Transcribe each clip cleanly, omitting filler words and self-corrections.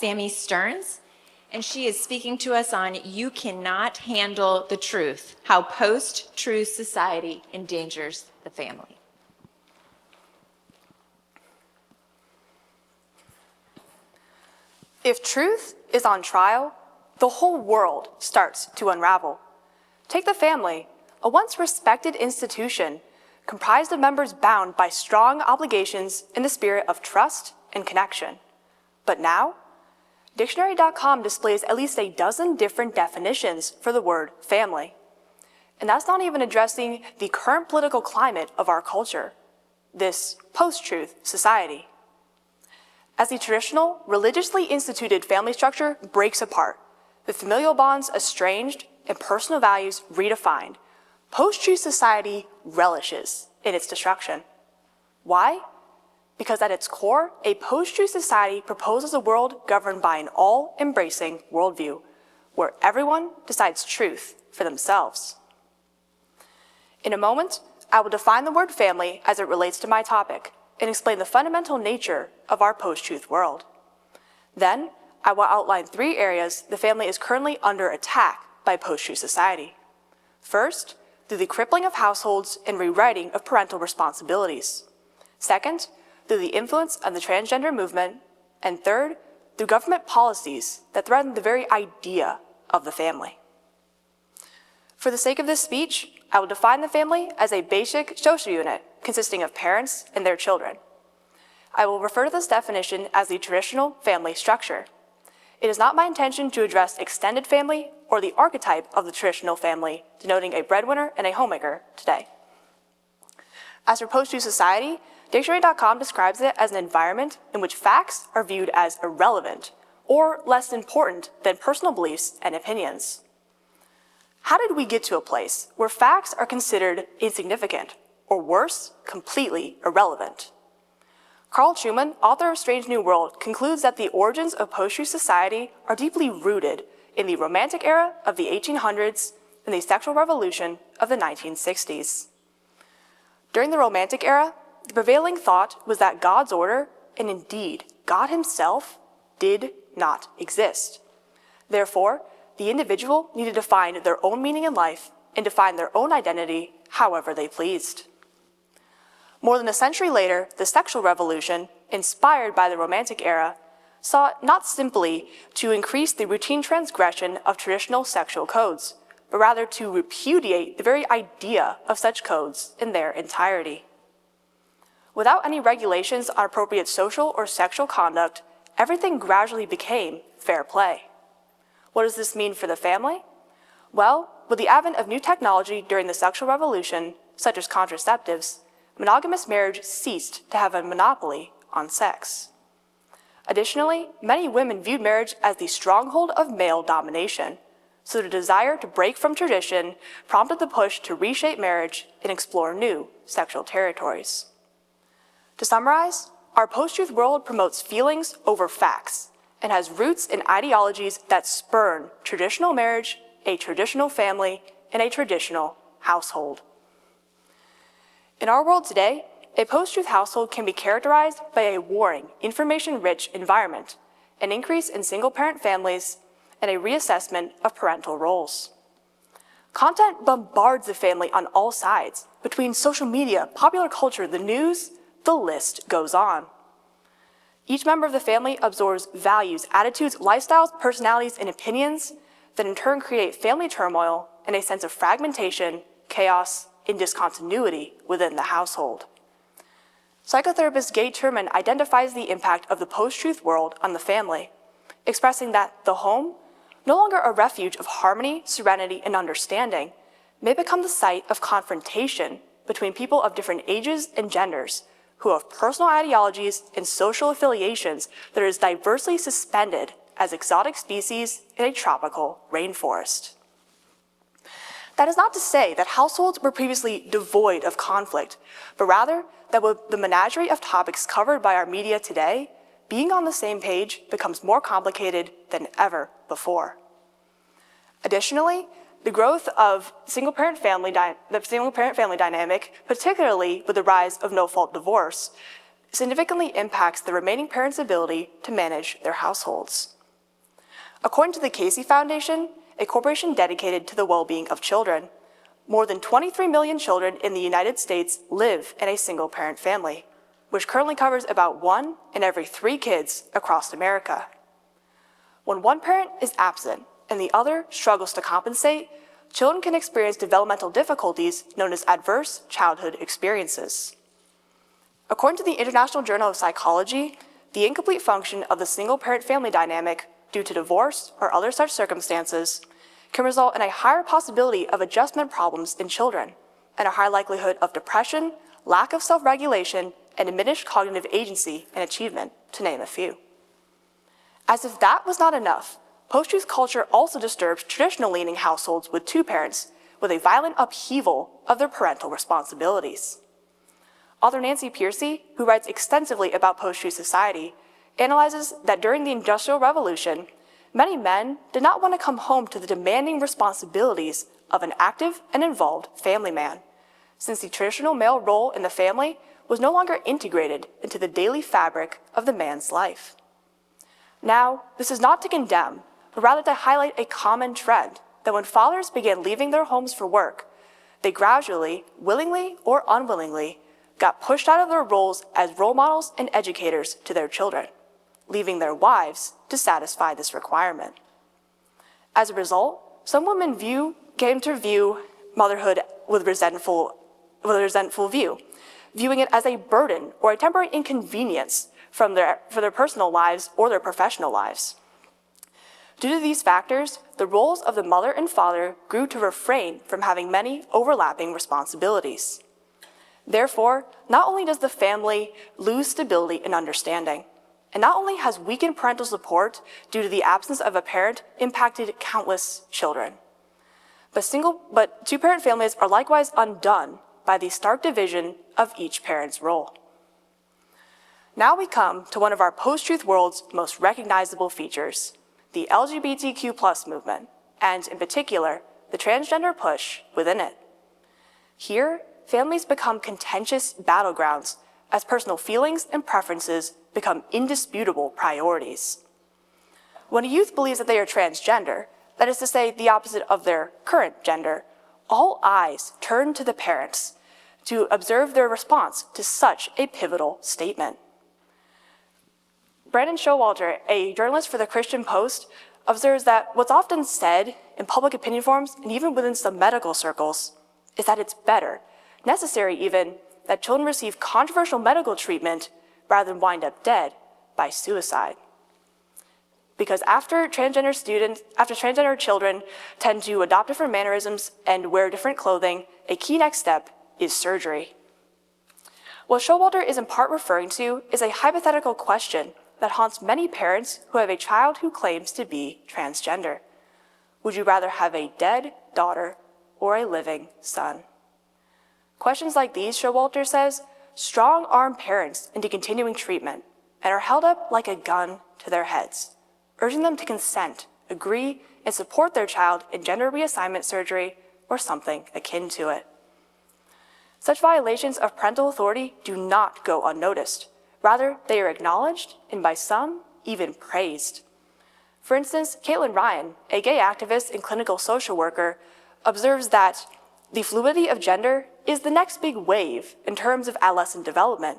Sami Stearns, and she is speaking to us on You Cannot Handle the Truth, How Post-Truth Society Endangers the Family. If truth is on trial, the whole world starts to unravel. Take the family, a once respected institution comprised of members bound by strong obligations in the spirit of trust and connection. But now, Dictionary.com displays at least a dozen different definitions for the word family. And that's not even addressing the current political climate of our culture, this post-truth society. As the traditional, religiously instituted family structure breaks apart, with familial bonds estranged and personal values redefined, post-truth society relishes in its destruction. Why? Because at its core, a post-truth society proposes a world governed by an all-embracing worldview, where everyone decides truth for themselves. In a moment, I will define the word family as it relates to my topic and explain the fundamental nature of our post-truth world. Then, I will outline 3 areas the family is currently under attack by post-truth society. First, through the crippling of households and rewriting of parental responsibilities. Second, through the influence of the transgender movement. And third, through government policies that threaten the very idea of the family. For the sake of this speech, I will define the family as a basic social unit consisting of parents and their children. I will refer to this definition as the traditional family structure. It is not my intention to address extended family or the archetype of the traditional family, denoting a breadwinner and a homemaker today. As for post-truth society, Dictionary.com describes it as an environment in which facts are viewed as irrelevant or less important than personal beliefs and opinions. How did we get to a place where facts are considered insignificant, or worse, completely irrelevant? Carl Trueman, author of Strange New World, concludes that the origins of post-truth society are deeply rooted in the Romantic era of the 1800s and the sexual revolution of the 1960s. During the Romantic era, the prevailing thought was that God's order, and indeed God himself, did not exist. Therefore, the individual needed to find their own meaning in life and define their own identity however they pleased. More than a century later, the sexual revolution, inspired by the Romantic era, sought not simply to increase the routine transgression of traditional sexual codes, but rather to repudiate the very idea of such codes in their entirety. Without any regulations on appropriate social or sexual conduct, everything gradually became fair play. What does this mean for the family? Well, with the advent of new technology during the sexual revolution, such as contraceptives, monogamous marriage ceased to have a monopoly on sex. Additionally, many women viewed marriage as the stronghold of male domination, so the desire to break from tradition prompted the push to reshape marriage and explore new sexual territories. To summarize, our post-truth world promotes feelings over facts and has roots in ideologies that spurn traditional marriage, a traditional family, and a traditional household. In our world today, a post-truth household can be characterized by a warring, information-rich environment, an increase in single-parent families, and a reassessment of parental roles. Content bombards the family on all sides, between social media, popular culture, the news, the list goes on. Each member of the family absorbs values, attitudes, lifestyles, personalities, and opinions that in turn create family turmoil and a sense of fragmentation, chaos, and discontinuity within the household. Psychotherapist Gay Turman identifies the impact of the post-truth world on the family, expressing that the home, no longer a refuge of harmony, serenity, and understanding, may become the site of confrontation between people of different ages and genders who have personal ideologies and social affiliations that are as diversely suspended as exotic species in a tropical rainforest. That is not to say that households were previously devoid of conflict, but rather that with the menagerie of topics covered by our media today, being on the same page becomes more complicated than ever before. Additionally, the growth of the single-parent family dynamic, particularly with the rise of no-fault divorce, significantly impacts the remaining parents' ability to manage their households. According to the Casey Foundation, a corporation dedicated to the well-being of children, more than 23 million children in the United States live in a single-parent family, which currently covers about 1 in every 3 kids across America. When one parent is absent and the other struggles to compensate, children can experience developmental difficulties known as adverse childhood experiences. According to the International Journal of Psychology, the incomplete function of the single-parent family dynamic due to divorce or other such circumstances can result in a higher possibility of adjustment problems in children and a high likelihood of depression, lack of self-regulation, and diminished cognitive agency and achievement, to name a few. As if that was not enough, post-truth culture also disturbs traditional-leaning households with 2 parents with a violent upheaval of their parental responsibilities. Author Nancy Pearcey, who writes extensively about post-truth society, analyzes that during the Industrial Revolution, many men did not want to come home to the demanding responsibilities of an active and involved family man, since the traditional male role in the family was no longer integrated into the daily fabric of the man's life. Now, this is not to condemn, but rather to highlight a common trend that when fathers began leaving their homes for work, they gradually, willingly or unwillingly, got pushed out of their roles as role models and educators to their children, leaving their wives to satisfy this requirement. As a result, some women came to view motherhood with a resentful view, viewing it as a burden or a temporary inconvenience for their personal lives or their professional lives. Due to these factors, the roles of the mother and father grew to refrain from having many overlapping responsibilities. Therefore, not only does the family lose stability and understanding, and not only has weakened parental support due to the absence of a parent impacted countless children, but 2-parent families are likewise undone by the stark division of each parent's role. Now we come to one of our post-truth world's most recognizable features, the LGBTQ+ movement, and in particular, the transgender push within it. Here, families become contentious battlegrounds as personal feelings and preferences become indisputable priorities. When a youth believes that they are transgender, that is to say, the opposite of their current gender, all eyes turn to the parents to observe their response to such a pivotal statement. Brandon Showalter, a journalist for the Christian Post, observes that what's often said in public opinion forums and even within some medical circles is that it's better, necessary even, that children receive controversial medical treatment rather than wind up dead by suicide. Because after transgender children tend to adopt different mannerisms and wear different clothing, a key next step is surgery. What Showalter is in part referring to is a hypothetical question that haunts many parents who have a child who claims to be transgender. Would you rather have a dead daughter or a living son? Questions like these, Showalter says, strong-arm parents into continuing treatment and are held up like a gun to their heads, urging them to consent, agree, and support their child in gender reassignment surgery or something akin to it. Such violations of parental authority do not go unnoticed. Rather, they are acknowledged and by some, even praised. For instance, Caitlin Ryan, a gay activist and clinical social worker, observes that the fluidity of gender is the next big wave in terms of adolescent development,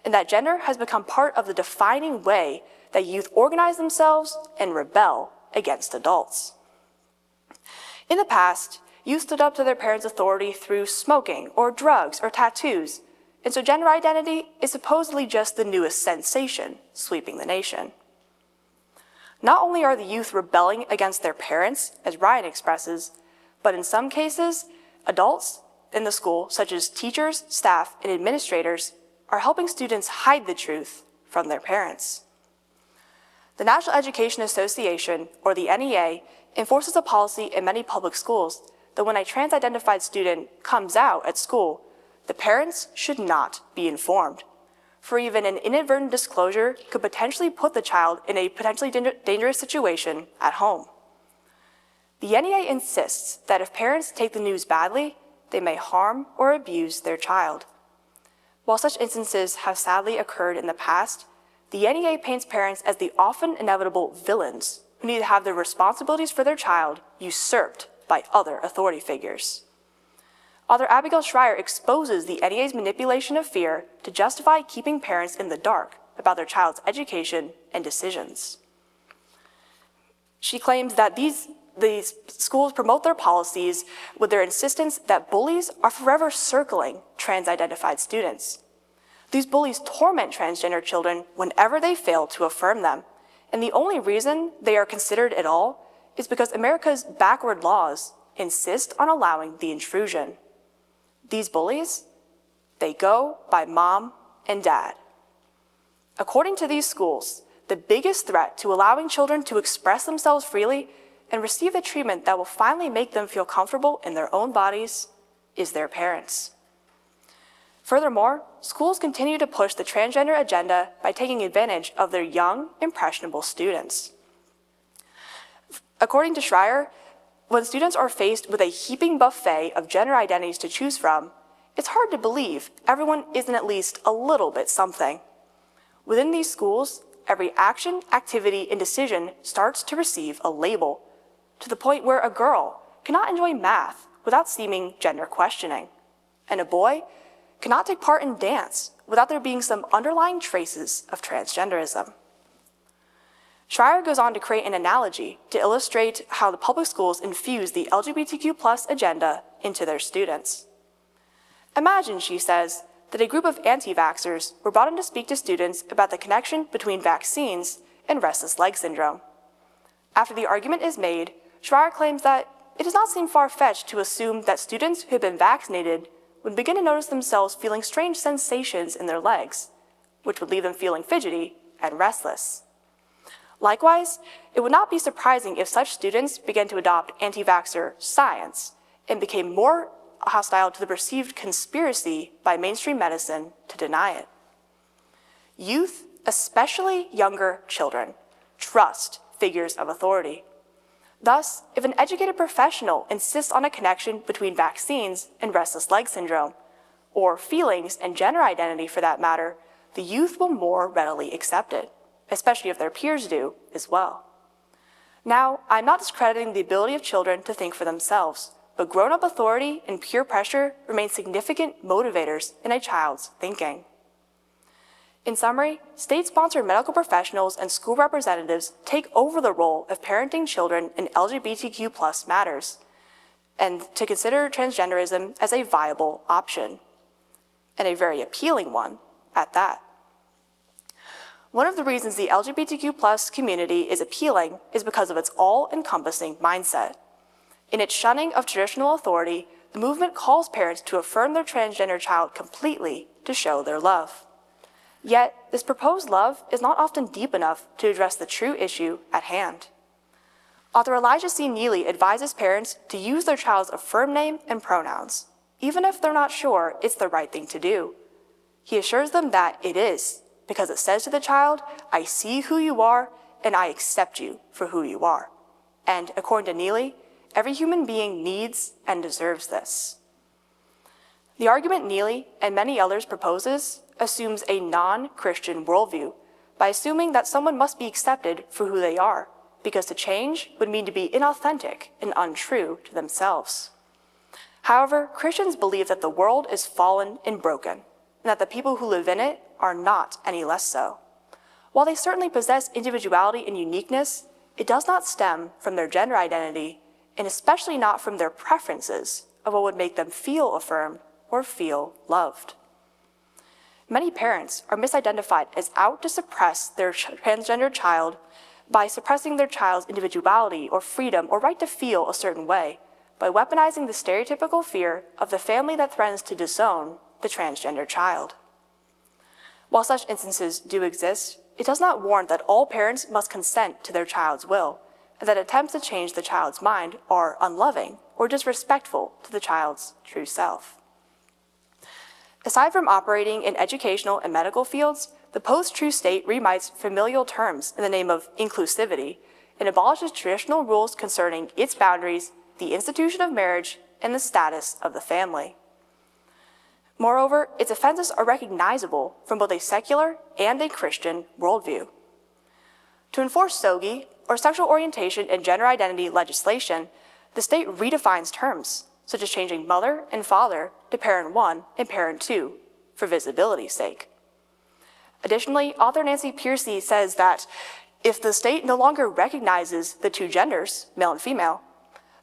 and that gender has become part of the defining way that youth organize themselves and rebel against adults. In the past, youth stood up to their parents' authority through smoking or drugs or tattoos, and so gender identity is supposedly just the newest sensation sweeping the nation. Not only are the youth rebelling against their parents, as Ryan expresses, but in some cases, adults in the school, such as teachers, staff, and administrators, are helping students hide the truth from their parents. The National Education Association, or the NEA, enforces a policy in many public schools that when a trans-identified student comes out at school, the parents should not be informed, for even an inadvertent disclosure could potentially put the child in a potentially dangerous situation at home. The NEA insists that if parents take the news badly, they may harm or abuse their child. While such instances have sadly occurred in the past, the NEA paints parents as the often inevitable villains who need to have their responsibilities for their child usurped by other authority figures. Author Abigail Schreier exposes the NEA's manipulation of fear to justify keeping parents in the dark about their child's education and decisions. She claims that these schools promote their policies with their insistence that bullies are forever circling trans-identified students. These bullies torment transgender children whenever they fail to affirm them, and the only reason they are considered at all is because America's backward laws insist on allowing the intrusion. These bullies, they go by mom and dad. According to these schools, the biggest threat to allowing children to express themselves freely and receive the treatment that will finally make them feel comfortable in their own bodies is their parents. Furthermore, schools continue to push the transgender agenda by taking advantage of their young, impressionable students. According to Schreier, when students are faced with a heaping buffet of gender identities to choose from, it's hard to believe everyone isn't at least a little bit something. Within these schools, every action, activity, and decision starts to receive a label, to the point where a girl cannot enjoy math without seeming gender questioning, and a boy cannot take part in dance without there being some underlying traces of transgenderism. Schreier goes on to create an analogy to illustrate how the public schools infuse the LGBTQ+ agenda into their students. Imagine, she says, that a group of anti-vaxxers were brought in to speak to students about the connection between vaccines and restless leg syndrome. After the argument is made, Schreier claims that it does not seem far-fetched to assume that students who have been vaccinated would begin to notice themselves feeling strange sensations in their legs, which would leave them feeling fidgety and restless. Likewise, it would not be surprising if such students began to adopt anti-vaxxer science and became more hostile to the perceived conspiracy by mainstream medicine to deny it. Youth, especially younger children, trust figures of authority. Thus, if an educated professional insists on a connection between vaccines and restless leg syndrome, or feelings and gender identity for that matter, the youth will more readily accept it, especially if their peers do as well. Now, I'm not discrediting the ability of children to think for themselves, but grown-up authority and peer pressure remain significant motivators in a child's thinking. In summary, state-sponsored medical professionals and school representatives take over the role of parenting children in LGBTQ+ matters, and to consider transgenderism as a viable option, and a very appealing one at that. One of the reasons the LGBTQ+ community is appealing is because of its all-encompassing mindset. In its shunning of traditional authority, the movement calls parents to affirm their transgender child completely to show their love. Yet, this proposed love is not often deep enough to address the true issue at hand. Author Elijah C. Neely advises parents to use their child's affirmed name and pronouns, even if they're not sure it's the right thing to do. He assures them that it is, because it says to the child, "I see who you are, and I accept you for who you are." And according to Neely, every human being needs and deserves this. The argument Neely and many others proposes assumes a non-Christian worldview by assuming that someone must be accepted for who they are, because to change would mean to be inauthentic and untrue to themselves. However, Christians believe that the world is fallen and broken, and that the people who live in it are not any less so. While they certainly possess individuality and uniqueness, it does not stem from their gender identity, and especially not from their preferences of what would make them feel affirmed or feel loved. Many parents are misidentified as out to suppress their transgender child by suppressing their child's individuality or freedom or right to feel a certain way, by weaponizing the stereotypical fear of the family that threatens to disown the transgender child. While such instances do exist, it does not warrant that all parents must consent to their child's will, and that attempts to change the child's mind are unloving or disrespectful to the child's true self. Aside from operating in educational and medical fields, the post-true state rewrites familial terms in the name of inclusivity and abolishes traditional rules concerning its boundaries, the institution of marriage, and the status of the family. Moreover, its offenses are recognizable from both a secular and a Christian worldview. To enforce SOGI, or sexual orientation and gender identity legislation, the state redefines terms, such as changing mother and father to parent 1 and parent 2, for visibility's sake. Additionally, author Nancy Pearcey says that if the state no longer recognizes the two genders, male and female,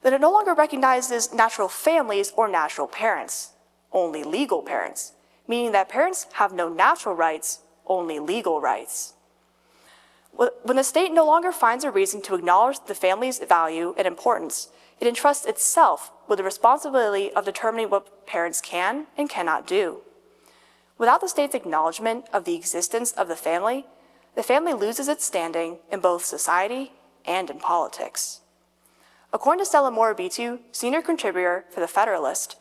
then it no longer recognizes natural families or natural parents, only legal parents, meaning that parents have no natural rights, only legal rights. When the state no longer finds a reason to acknowledge the family's value and importance, it entrusts itself with the responsibility of determining what parents can and cannot do. Without the state's acknowledgement of the existence of the family loses its standing in both society and in politics. According to Stella Morabitu, senior contributor for The Federalist,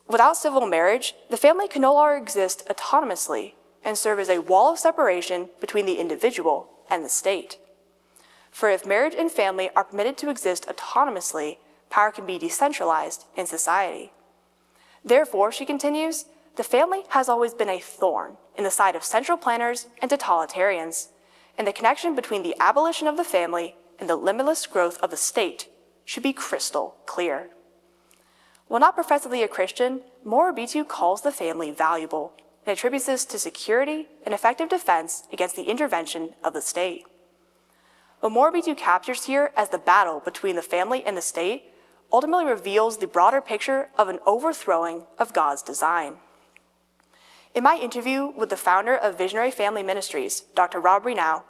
without civil marriage, the family can no longer exist autonomously and serve as a wall of separation between the individual and the state. For if marriage and family are permitted to exist autonomously, power can be decentralized in society. Therefore, she continues, the family has always been a thorn in the side of central planners and totalitarians, and the connection between the abolition of the family and the limitless growth of the state should be crystal clear. While not professedly a Christian, Morabitu calls the family valuable and attributes this to security and effective defense against the intervention of the state. What Morabitu captures here as the battle between the family and the state ultimately reveals the broader picture of an overthrowing of God's design. In my interview with the founder of Visionary Family Ministries, Dr. Rob Renow,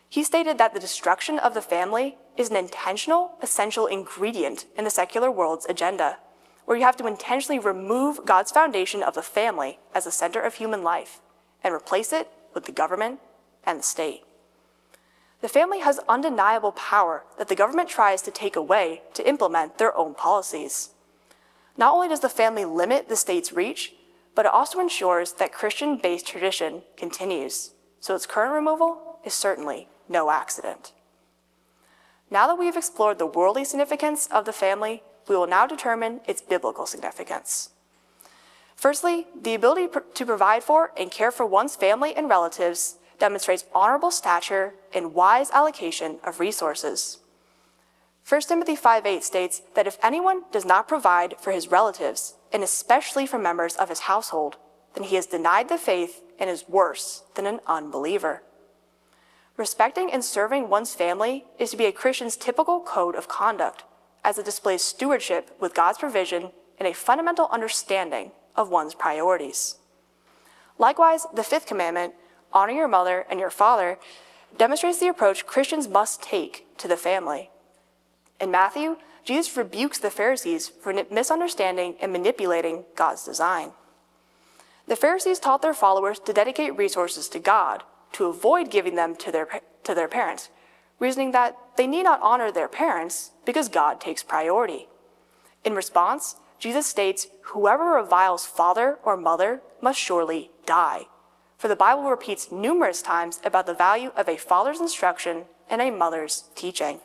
he stated that the destruction of the family is an intentional, essential ingredient in the secular world's agenda, where you have to intentionally remove God's foundation of the family as the center of human life and replace it with the government and the state. The family has undeniable power that the government tries to take away to implement their own policies. Not only does the family limit the state's reach, but it also ensures that Christian-based tradition continues, so its current removal is certainly no accident. Now that we have explored the worldly significance of the family, we will now determine its biblical significance. Firstly, the ability to provide for and care for one's family and relatives demonstrates honorable stature and wise allocation of resources. 1 Timothy 5:8 states that if anyone does not provide for his relatives, and especially for members of his household, then he has denied the faith and is worse than an unbeliever. Respecting and serving one's family is to be a Christian's typical code of conduct, as it displays stewardship with God's provision and a fundamental understanding of one's priorities. Likewise, the fifth commandment, honor your mother and your father, demonstrates the approach Christians must take to the family. In Matthew, Jesus rebukes the Pharisees for misunderstanding and manipulating God's design. The Pharisees taught their followers to dedicate resources to God to avoid giving them to their parents, reasoning that they need not honor their parents because God takes priority. In response, Jesus states, whoever reviles father or mother must surely die. For the Bible repeats numerous times about the value of a father's instruction and a mother's teaching.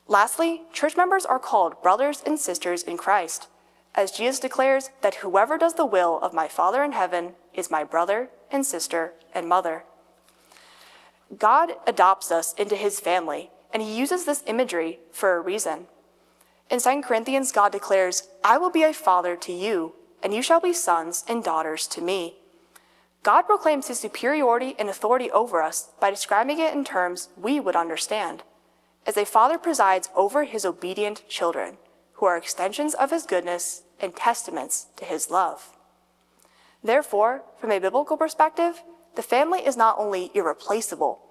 Lastly, church members are called brothers and sisters in Christ, as Jesus declares that whoever does the will of my Father in heaven is my brother and sister and mother. God adopts us into his family, and he uses this imagery for a reason. In 2 Corinthians, God declares, I will be a father to you, and you shall be sons and daughters to me. God proclaims his superiority and authority over us by describing it in terms we would understand, as a father presides over his obedient children, who are extensions of his goodness and testaments to his love. Therefore, from a biblical perspective, the family is not only irreplaceable,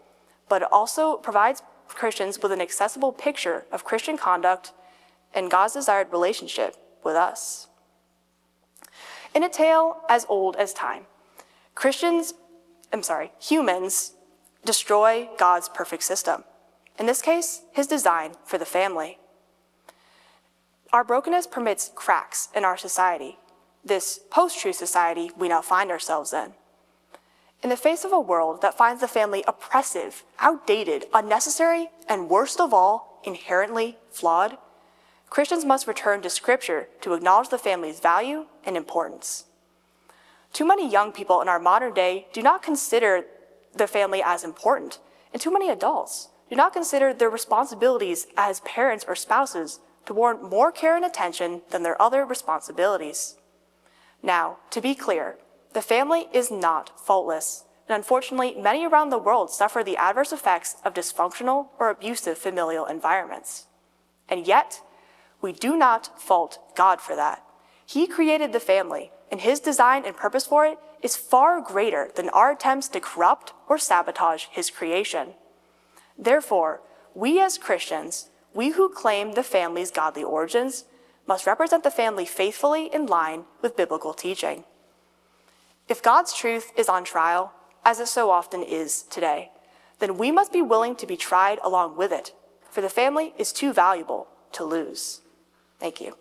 but it also provides Christians with an accessible picture of Christian conduct and God's desired relationship with us. In a tale as old as time, humans destroy God's perfect system. In this case, his design for the family. Our brokenness permits cracks in our society, this post-truth society we now find ourselves in. In the face of a world that finds the family oppressive, outdated, unnecessary, and worst of all, inherently flawed, Christians must return to Scripture to acknowledge the family's value and importance. Too many young people in our modern day do not consider their family as important, and too many adults do not consider their responsibilities as parents or spouses to warrant more care and attention than their other responsibilities. Now, to be clear, the family is not faultless, and unfortunately, many around the world suffer the adverse effects of dysfunctional or abusive familial environments. And yet, we do not fault God for that. He created the family, and His design and purpose for it is far greater than our attempts to corrupt or sabotage His creation. Therefore, we as Christians, we who claim the family's godly origins, must represent the family faithfully in line with biblical teaching. If God's truth is on trial, as it so often is today, then we must be willing to be tried along with it, for the family is too valuable to lose. Thank you.